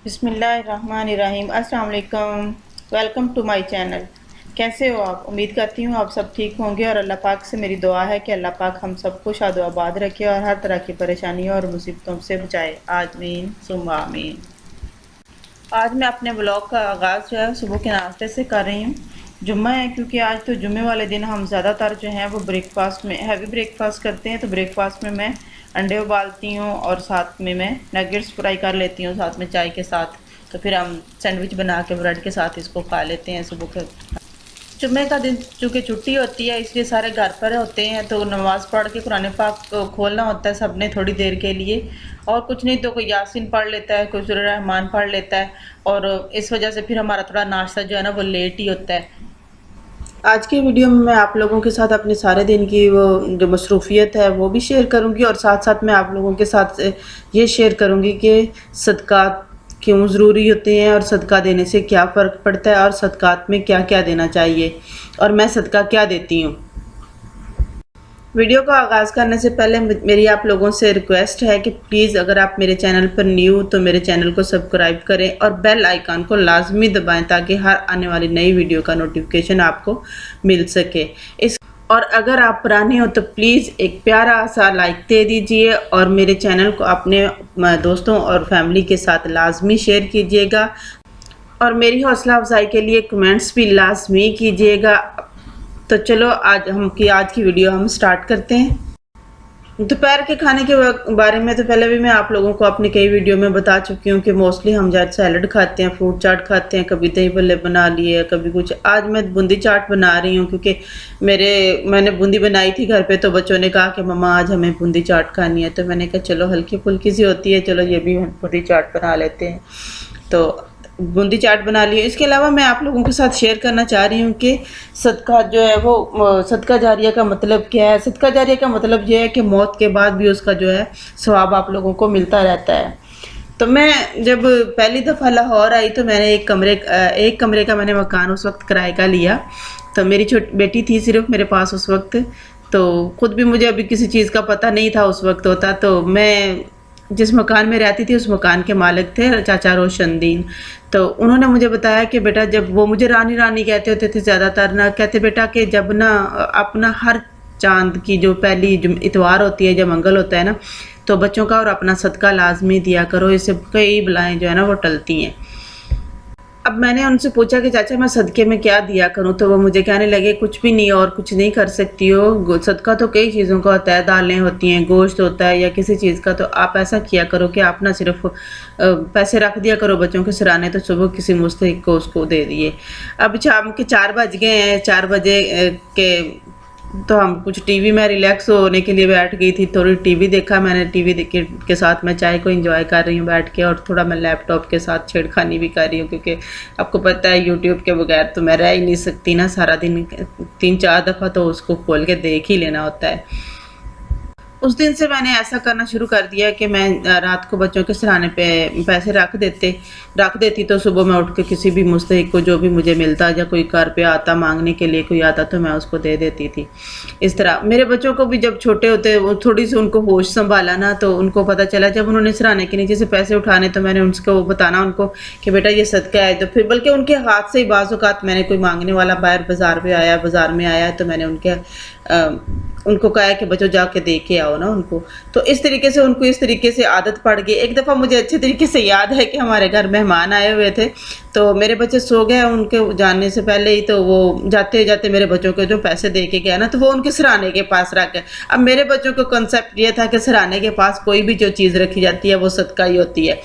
बिस्मिल्लाहिर्रहमानिर्रहीम। अस्सलाम वालेकुम। Welcome to my channel. कैसे हो आप? उम्मीद करती हूँ आप सब ठीक होंगे और अल्लाह पाक से मेरी दुआ है कि अल्लाह पाक हम सबको शाद व आबाद रखे और हर तरह की परेशानियों और मुसीबतों से बचाए। आमीन सुम्मा आमीन। आज मैं अपने ब्लॉग का आगाज़ जो है सुबह के नाश्ते से कर रही हूँ। जुम्मा है, क्योंकि आज तो जुम्मे वाले दिन हम ज़्यादातर जो है वो ब्रेकफास्ट में हैवी ब्रेकफास्ट करते हैं। तो ब्रेकफास्ट में मैं अंडे उबालती हूँ और साथ में मैं नगेट्स फ्राई कर लेती हूँ साथ में चाय के साथ। तो फिर हम सैंडविच बना के ब्रेड के साथ इसको खा लेते हैं सुबह के। जुम्मे का दिन चूँकि छुट्टी होती है इसलिए सारे घर पर होते हैं, तो नमाज़ पढ़ के कुरान पाक को खोलना होता है सबने थोड़ी देर के लिए, और कुछ नहीं तो कोई यासीन पढ़ लेता है, कोई सूरह रहमान पढ़ लेता है। और इस वजह से फिर हमारा थोड़ा नाश्ता जो है ना वो लेट ही होता है। आज की वीडियो में मैं आप लोगों के साथ अपने सारे दिन की वो जो मसरूफ़ियत है वो भी शेयर करूंगी, और साथ साथ मैं आप लोगों के साथ ये शेयर करूंगी कि सदक़ात क्यों ज़रूरी होते हैं और सदका देने से क्या फ़र्क पड़ता है और सदक़ात में क्या क्या देना चाहिए और मैं सदका क्या देती हूँ। वीडियो का आगाज़ करने से पहले मेरी आप लोगों से रिक्वेस्ट है कि प्लीज़ अगर आप मेरे चैनल पर न्यू तो मेरे चैनल को सब्सक्राइब करें और बेल आइकन को लाजमी दबाएं ताकि हर आने वाली नई वीडियो का नोटिफिकेशन आपको मिल सके। और अगर आप पुराने हो तो प्लीज़ एक प्यारा सा लाइक दे दीजिए और मेरे चैनल को अपने दोस्तों और फैमिली के साथ लाजमी शेयर कीजिएगा और मेरी हौसला अफजाई के लिए कमेंट्स भी लाजमी कीजिएगा। तो चलो आज की वीडियो हम स्टार्ट करते हैं। दोपहर के खाने के बारे में तो पहले भी मैं आप लोगों को अपनी कई वीडियो में बता चुकी हूँ कि मोस्टली हम ज़्यादा सैलड खाते हैं, फ्रूट चाट खाते हैं, कभी दही भल्ले बना लिए, कभी कुछ। आज मैं बूंदी चाट बना रही हूँ क्योंकि मैंने बूंदी बनाई थी घर पे, तो बच्चों ने कहा कि मम्मा आज हमें बूंदी चाट खानी है, तो मैंने कहा चलो हल्की फुल्की सी होती है, चलो ये भी बूंदी चाट बना लेते हैं। तो बूंदी चाट बना ली। इसके अलावा मैं आप लोगों के साथ शेयर करना चाह रही हूँ कि सदका जो है वो सदका जारिया का मतलब क्या है। सदका जारिया का मतलब ये है कि मौत के बाद भी उसका जो है सवाब आप लोगों को मिलता रहता है। तो मैं जब पहली दफ़ा लाहौर आई तो मैंने एक कमरे का मैंने मकान उस वक्त किराए का लिया। तो मेरी छोटी बेटी थी सिर्फ मेरे पास उस वक्त, तो ख़ुद भी मुझे अभी किसी चीज़ का पता नहीं था उस वक्त होता। तो मैं जिस मकान में रहती थी उस मकान के मालिक थे चाचा रोशनदीन। तो उन्होंने मुझे बताया कि बेटा, जब वो मुझे रानी रानी कहते होते थे ज़्यादातर ना, कहते बेटा कि जब ना अपना हर चांद की जो पहली इतवार होती है, जब मंगल होता है ना, तो बच्चों का और अपना सदका लाजमी दिया करो, इससे कई बलाएं जो है ना वो टलती हैं। अब मैंने उनसे पूछा कि चाचा मैं सदक़े में क्या दिया करूं, तो वो मुझे कहने लगे कुछ भी नहीं और कुछ नहीं कर सकती हो। सदका तो कई चीज़ों का होता है, दालें होती हैं, गोश्त होता है या किसी चीज़ का। तो आप ऐसा किया करो कि आप ना सिर्फ पैसे रख दिया करो बच्चों के सराहने, तो सुबह किसी मुस्तहिक को उसको दे दिए। अब शाम के 4 बज गए हैं, 4 बजे के तो हम कुछ टीवी में रिलैक्स होने के लिए बैठ गई थी, थोड़ी टीवी देखा मैंने। टीवी के साथ मैं चाय को एंजॉय कर रही हूँ बैठ के, और थोड़ा मैं लैपटॉप के साथ छेड़खानी भी कर रही हूँ क्योंकि आपको पता है यूट्यूब के बगैर तो मैं रह ही नहीं सकती ना। सारा दिन 3-4 दफ़ा तो उसको खोल के देख ही लेना होता है। उस दिन से मैंने ऐसा करना शुरू कर दिया कि मैं रात को बच्चों के सराहने पे पैसे रख देती, तो सुबह मैं उठ के किसी भी मुस्तहिक को जो भी मुझे मिलता या कोई घर पे आता मांगने के लिए कोई आता तो मैं उसको दे देती थी। इस तरह मेरे बच्चों को भी जब छोटे होते वो थोड़ी सी उनको होश संभाला ना, तो उनको पता चला जब उन्होंने सराहने के नीचे से पैसे उठाने, तो मैंने उनको बताना उनको कि बेटा ये सदका है। तो फिर बल्कि उनके हाथ से ही बाज़ औक़ात मैंने कोई मांगने वाला बाज़ार में आया तो मैंने उनको कहा कि बच्चों जाके दे के आओ ना उनको। तो इस तरीके से आदत पड़ गई। एक दफ़ा मुझे अच्छे तरीके से याद है कि हमारे घर मेहमान आए हुए थे, तो मेरे बच्चे सो गए उनके जाने से पहले ही। तो वो जाते जाते मेरे बच्चों को जो पैसे दे के गया ना, तो वो उनके सराहने के पास रख गए। अब मेरे बच्चों को कंसेप्ट ये था कि सराहने के पास कोई भी जो चीज़ रखी जाती है वो सदका ही होती है।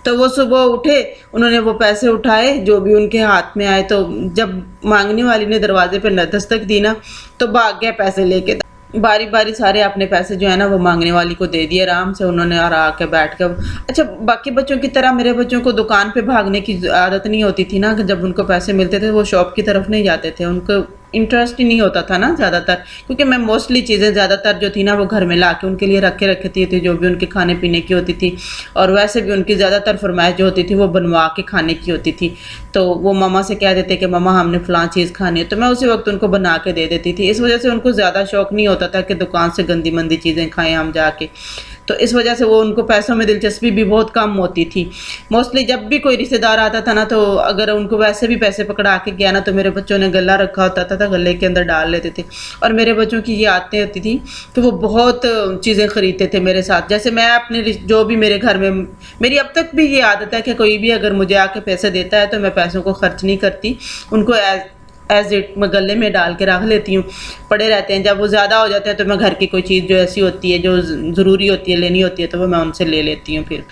तो वो सुबह उठे, उन्होंने वो पैसे उठाए जो भी उनके हाथ में आए। तो जब मांगने वाली ने दरवाजे पर दस्तक दी ना, तो भाग गए पैसे लेके। बारी बारी सारे अपने पैसे जो है ना वो मांगने वाली को दे दिए आराम से उन्होंने, और आके बैठ कर। अच्छा, बाकी बच्चों की तरह मेरे बच्चों को दुकान पे भागने की आदत नहीं होती थी ना, कि जब उनको पैसे मिलते थे वो शॉप की तरफ नहीं जाते थे, उनको इंटरेस्ट ही नहीं होता था ना ज़्यादातर, क्योंकि मैं मोस्टली चीज़ें ज़्यादातर जो थी ना वो घर में ला के उनके लिए रखती थी जो भी उनके खाने पीने की होती थी, और वैसे भी उनकी ज़्यादातर फरमाइश जो होती थी वो बनवा के खाने की होती थी। तो वो मामा से कह देते कि मामा हमने फ़लाँ चीज़ खानी है, तो मैं उसी वक्त उनको बना के दे देती थी। इस वजह से उनको ज़्यादा शौक़ नहीं होता था कि दुकान से गंदी मंदी चीज़ें खाएँ हम जाके। तो इस वजह से वो उनको पैसों में दिलचस्पी भी बहुत कम होती थी। मोस्टली जब भी कोई रिश्तेदार आता था ना, तो अगर उनको वैसे भी पैसे पकड़ा के गया ना, तो मेरे बच्चों ने गला रखा होता था गले के अंदर डाल लेते थे। और मेरे बच्चों की ये आदतें होती थी कि वो बहुत चीज़ें ख़रीदते थे मेरे साथ। जैसे मैं अपने जो भी मेरे घर में, मेरी अब तक भी ये आदत है कि कोई भी अगर मुझे आके पैसे देता है तो मैं पैसों को खर्च नहीं करती, उनको एज इट मैं गले में डाल के रख लेती हूँ, पड़े रहते हैं। जब वो ज़्यादा हो जाते हैं तो मैं घर की कोई चीज़ जो ऐसी होती है जो ज़रूरी होती है लेनी होती है तो वो मैं उनसे ले लेती हूँ। फिर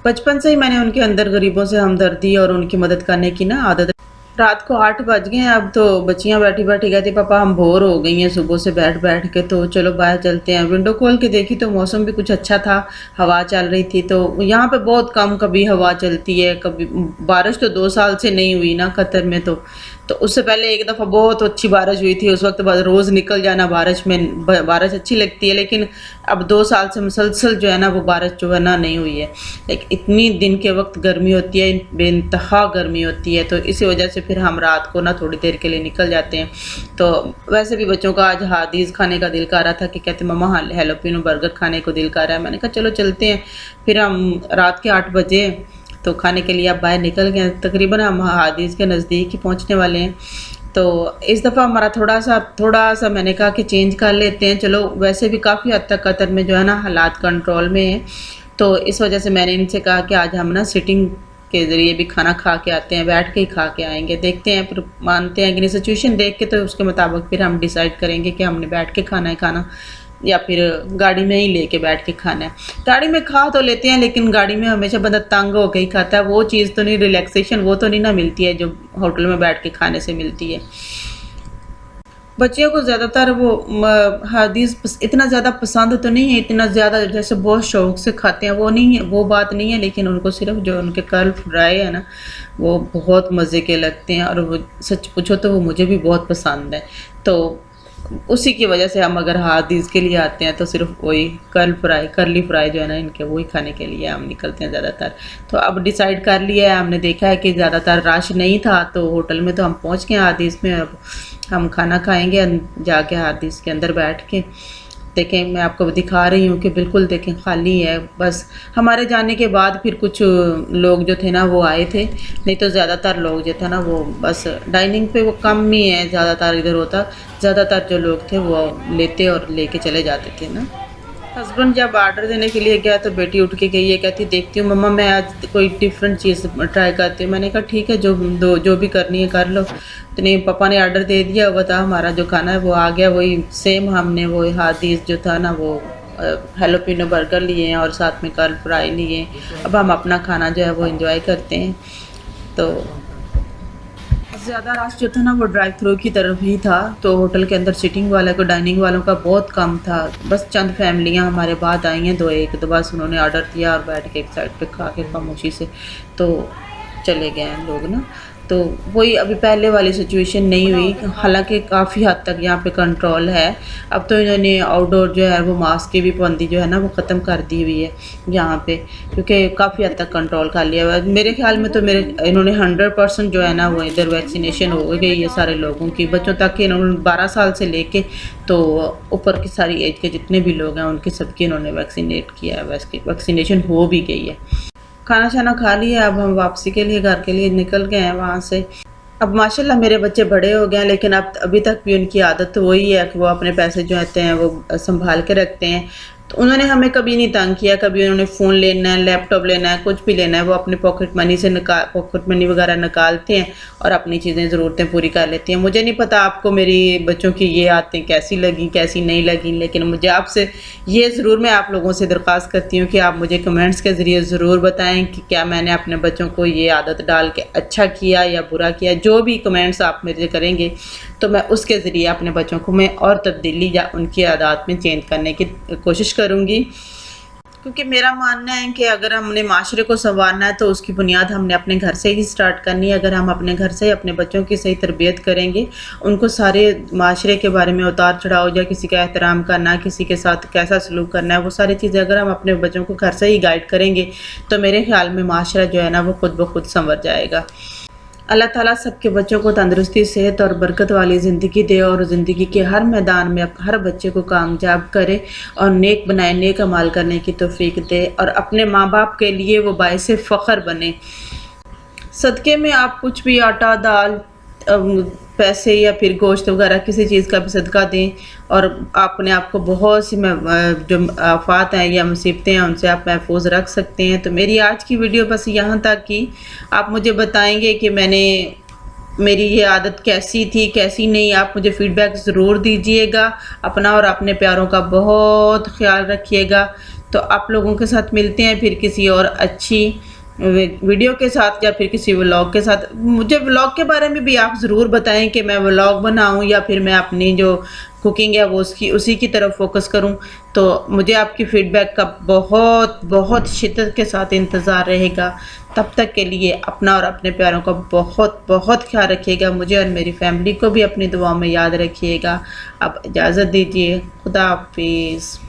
बचपन से ही मैंने उनके अंदर गरीबों से हमदर्दी और उनकी मदद करने की ना आदत। रात को 8 बज गए हैं, अब तो बच्चियां बैठी बैठी कहती पापा हम बोर हो गई हैं सुबह से बैठ बैठ के, तो चलो बाहर चलते हैं। विंडो खोल के देखी तो मौसम भी कुछ अच्छा था, हवा चल रही थी। तो यहाँ पे बहुत कम कभी हवा चलती है, कभी बारिश तो 2 साल से नहीं हुई ना कतर में। तो उससे पहले एक दफ़ा बहुत अच्छी बारिश हुई थी, उस वक्त बाद रोज़ निकल जाना बारिश में, बारिश अच्छी लगती है। लेकिन अब 2 साल से मुसलसल जो है ना वो बारिश जो है ना नहीं हुई है। लेकिन इतनी दिन के वक्त गर्मी होती है, बेइंतहा गर्मी होती है, तो इसी वजह से फिर हम रात को ना थोड़ी देर के लिए निकल जाते हैं। तो वैसे भी बच्चों का आज हादीस खाने का दिल कर रहा था कि कहते मम्मा हैलोपिनो बर्गर खाने को दिल कर रहा है। मैंने कहा चलो चलते हैं। फिर हम रात के 8 बजे तो खाने के लिए आप बाहर निकल गए। तकरीबन हम हादीस के नज़दीक ही पहुंचने वाले हैं। तो इस दफ़ा हमारा थोड़ा सा मैंने कहा कि चेंज कर लेते हैं। चलो वैसे भी काफ़ी हद तक कतर में जो है ना हालात कंट्रोल में है, तो इस वजह से मैंने इनसे कहा कि आज हम ना सिटिंग के ज़रिए भी खाना खा के आते हैं, बैठ के ही खा के आएंगे। देखते हैं फिर मानते हैं कि नहीं, सिचुएशन देख के तो उसके मुताबिक फिर हम डिसाइड करेंगे कि हमने बैठ के खाना है खाना या फिर गाड़ी में ही लेके बैठ के खाना है। गाड़ी में खा तो लेते हैं लेकिन गाड़ी में हमेशा बंदा तंग होकर ही खाता है, वो चीज़ तो नहीं, रिलैक्सेशन वो तो नहीं ना मिलती है जो होटल में बैठ के खाने से मिलती है। बच्चियों को ज़्यादातर वो हदीस इतना ज़्यादा पसंद तो नहीं है, इतना ज़्यादा जैसे बहुत शौक़ से खाते हैं वो नहीं है, वो बात नहीं है। लेकिन उनको सिर्फ जो उनके कर्ल फ्राई है ना वो बहुत मज़े के लगते हैं, और वो सच पूछो तो वो मुझे भी बहुत पसंद है। तो उसी की वजह से हम अगर हादीस के लिए आते हैं तो सिर्फ वही करली फ्राई जो है ना इनके, वही खाने के लिए हम निकलते हैं ज़्यादातर। तो अब डिसाइड कर लिया है हमने, देखा है कि ज़्यादातर रश नहीं था तो होटल में तो हम पहुंच गए हादीस में। अब हम खाना खाएंगे जाके हादीस के अंदर बैठ के। देखें मैं आपको दिखा रही हूँ कि बिल्कुल देखें खाली है। बस हमारे जाने के बाद फिर कुछ लोग जो थे ना वो आए थे, नहीं तो ज़्यादातर लोग जो था ना वो बस डाइनिंग पे वो कम ही है, ज़्यादातर इधर होता। ज़्यादातर जो लोग थे वो लेते और लेके चले जाते थे ना। हस्बैंड जब ऑर्डर देने के लिए गया तो बेटी उठ के गई है, कहती देखती हूँ मम्मा मैं आज कोई डिफरेंट चीज़ ट्राई करती हूँ। मैंने कहा ठीक है जो भी करनी है कर लो। तो नहीं, पापा ने ऑर्डर दे दिया, वो था हमारा जो खाना है वो आ गया। वही सेम हमने वो हादीस जो था ना वो हैलोपिनो बर्गर लिए हैं और साथ में कर्ल फ्राई लिए। अब हम अपना खाना जो है वो एंजॉय करते हैं। तो ज़्यादा रश जो था ना वो ड्राइव थ्रू की तरफ ही था, तो होटल के अंदर सिटिंग वाले को डाइनिंग वालों का बहुत कम था। बस चंद फैमिलियां हमारे बाद आई हैं, एक दो बस उन्होंने ऑर्डर दिया और बैठ के एक साइड पे खा के खामोशी से तो चले गए हैं लोग ना। तो वही अभी पहले वाली सिचुएशन नहीं हुई, हालांकि काफ़ी हद तक यहाँ पे कंट्रोल है। अब तो इन्होंने आउटडोर जो है वो मास्क की भी पाबंदी जो है ना वो ख़त्म कर दी हुई है यहाँ पे, क्योंकि काफ़ी हद तक कंट्रोल कर लिया हुआ है। मेरे ख्याल में तो इन्होंने 100% जो है ना वो इधर वैक्सीनेशन हो गई है सारे लोगों की, बच्चों तक के। इन्होंने 12 साल से लेके तो ऊपर की सारी एज के जितने भी लोग हैं उनकी सबकी इन्होंने वैक्सीनेट किया है, वैक्सीनेशन हो भी गई है। खाना शाना खा लिया, अब हम वापसी के लिए घर के लिए निकल गए हैं वहाँ से। अब माशाल्लाह मेरे बच्चे बड़े हो गए हैं, लेकिन अब अभी तक भी उनकी आदत तो वही है कि वो अपने पैसे जो होते हैं वो संभाल के रखते हैं। तो उन्होंने हमें कभी नहीं तंग किया, कभी उन्होंने फ़ोन लेना है, लैपटॉप लेना है, कुछ भी लेना है वो अपने पॉकेट मनी वगैरह निकालते हैं और अपनी चीज़ें ज़रूरतें पूरी कर लेती हैं। मुझे नहीं पता आपको मेरी बच्चों की ये आदतें कैसी लगी कैसी नहीं लगी, लेकिन मुझे आपसे ये ज़रूर मैं आप लोगों से दरख्वास्त करती हूँ कि आप मुझे कमेंट्स के ज़रिए ज़रूर बताएं कि क्या मैंने अपने बच्चों को ये आदत डाल के अच्छा किया या बुरा किया। जो भी कमेंट्स आप मेरे करेंगे तो मैं उसके ज़रिए अपने बच्चों को मैं और तब्दीली या उनकी आदत में चेंज करने की कोशिश करूँगी, क्योंकि मेरा मानना है कि अगर हमने माशरे को संवारना है तो उसकी बुनियाद हमने अपने घर से ही स्टार्ट करनी है। अगर हम अपने घर से अपने बच्चों की सही तरबियत करेंगे, उनको सारे माशरे के बारे में उतार चढ़ाव या किसी का एहतराम करना, किसी के साथ कैसा सलूक करना है, वो सारी चीज़ें अगर हम अपने बच्चों को घर से ही गाइड करेंगे तो मेरे ख्याल में माशरा जो है ना वो खुद ब खुद संवर जाएगा। अल्लाह ताला सबके बच्चों को तंदुरुस्ती, सेहत और बरकत वाली ज़िंदगी दे और ज़िंदगी के हर मैदान में हर बच्चे को कामयाब करे और नेक बनाए, नेक अमाल करने की तौफीक दे और अपने माँ बाप के लिए वो बाइसे फ़ख्र बने। सदक़े में आप कुछ भी आटा, दाल, पैसे या फिर गोश्त वगैरह किसी चीज़ का भी सदका दें और अपने आप को बहुत सी जो आफ़ात हैं या मुसीबतें हैं उनसे आप महफूज रख सकते हैं। तो मेरी आज की वीडियो बस यहाँ तक कि आप मुझे बताएंगे कि मेरी ये आदत कैसी थी, कैसी नहीं। आप मुझे फ़ीडबैक ज़रूर दीजिएगा। अपना और अपने प्यारों का बहुत ख्याल रखिएगा। तो आप लोगों के साथ मिलते हैं फिर किसी और अच्छी वीडियो के साथ या फिर किसी व्लॉग के साथ। मुझे व्लॉग के बारे में भी आप ज़रूर बताएं कि मैं व्लॉग बनाऊं या फिर मैं अपनी जो कुकिंग है वो उसी की तरफ फोकस करूं। तो मुझे आपकी फ़ीडबैक का बहुत बहुत शिद्दत के साथ इंतज़ार रहेगा। तब तक के लिए अपना और अपने प्यारों का बहुत बहुत ख्याल रखिएगा। मुझे और मेरी फैमिली को भी अपनी दुआओं में याद रखिएगा। अब इजाज़त दीजिए। खुदा हाफिज़।